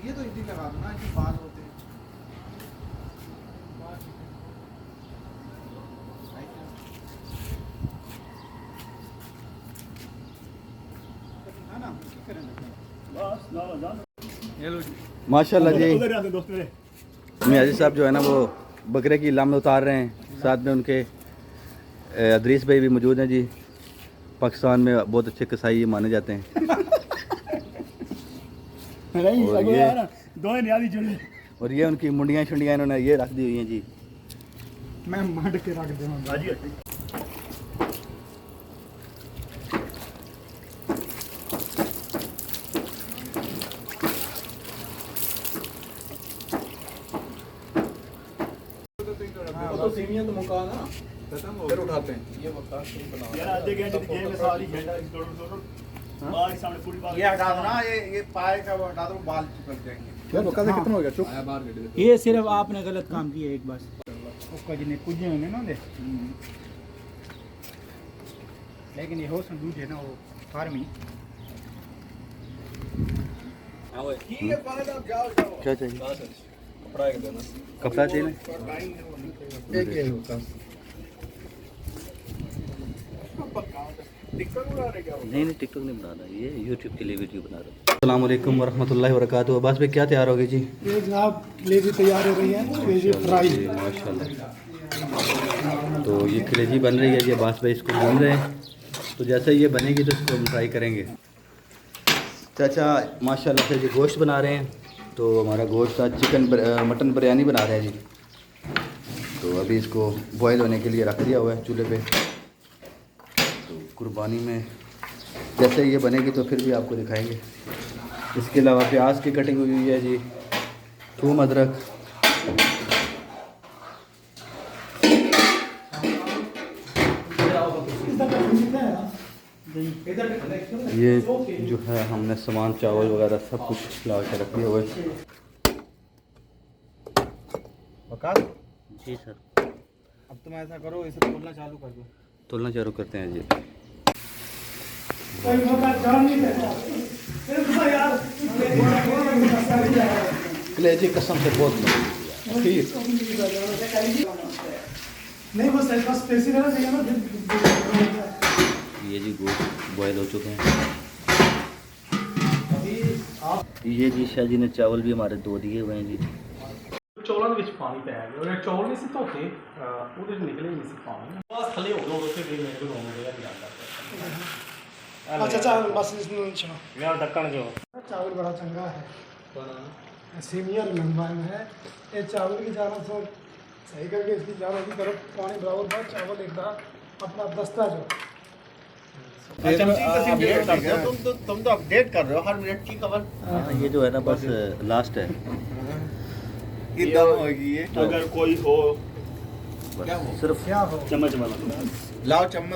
ये तो इसी लगा दो ना कि बाल होते हैं। माशाल्लाह जी मियाजी साहब जो है ना वो बकरे की लाम उतार रहे हैं, साथ में उनके अदरीस भाई भी मौजूद हैं जी। पाकिस्तान में बहुत अच्छे कसाई माने जाते हैं। और ये उनकी मुंडियाँ शुंडियाँ इन्होंने ये रख दी हुई हैं जी। मैं मार के रख दूँगा। तो सीमिया तो मुका ना खत्म हो फिर उठाते हैं ये मक्का बना यार आधे घंटे की गेम में सारी झंडा बाहर सामने पूरी बात ये हटा दो ना, ये पाए का वो हटा दो, बाल चिपक जाएंगे। चलो मक्का से कितना हो गया चुप बाहर कर दे। ये सिर्फ आपने गलत काम किया एक बार उसका जिन्हें कुछ होने ना दे, लेकिन ये हो संदूक है ना वो फार्मी क्या चाहिए? कपड़ा एक देना कपड़ा चाहिए? एक ये होता नहीं टिकटॉक नहीं बना रहा, ये यूट्यूब के लिए वीडियो बना रहा हूँ। अस्सलाम वालेकुम वरहमतुल्लाहि वबरकातुहू। अब्बास भाई क्या तैयार हो गई जी? ये जनाब कलेजी तैयार हो रही है, कलेजी फ्राई। माशाल्लाह। तो ये कलेजी बन रही है जी, अब्बास भाई इसको भून रहे हैं। तो जैसे ये बनेगी तो इसको हम फ्राई करेंगे। चाचा माशाल्लाह से जी गोश्त बना रहे हैं। तो हमारा गोश्त आज मटन बिरयानी बना रहे हैं जी। तो अभी इसको बॉयल होने के लिए रख दिया हुआ है चूल्हे पे। तो कुर्बानी में जैसे ये बनेगी तो फिर भी आपको दिखाएंगे। इसके अलावा प्याज की कटिंग हुई है जी, थूम अदरक, ये जो है हमने सामान चावल वगैरह सब कुछ ला के रख दिया हुआ है। जी सर। अब तुम ऐसा करो, इसे तोलना चालू कर दो। तोलना चालू करते हैं जी। कलेजी कसम से बहुत नहीं वो सही बस स्पेसी रहना चाहिए ना। ये जी गोश्त बॉयल हो चुके हैं। ये जी शाह जी ने चावल भी हमारे धो दिए हुए हैं जी। चौलों के पानी पै गया और चौल नहीं से धोते वो निकले नहीं से पानी बस थले हो गए उससे भी मेरे को होने देगा नहीं। अच्छा चावल बस इसमें चलो यार ढक्कन जो चावल बड़ा चंगा है, सीनियर मेहमान है। ये चावल की जाना तो सही करके इसकी जाना की तरफ पानी बराबर बाद चावल एकदम अपना दस्ता जो। तुम तो अपडेट कर रहे हो हर मिनट की खबर। हाँ ये जो है ना बस लास्ट है। दम होगी ये। अगर कोई हो सिर्फ क्या हो चम्मच लाओ चम्मच।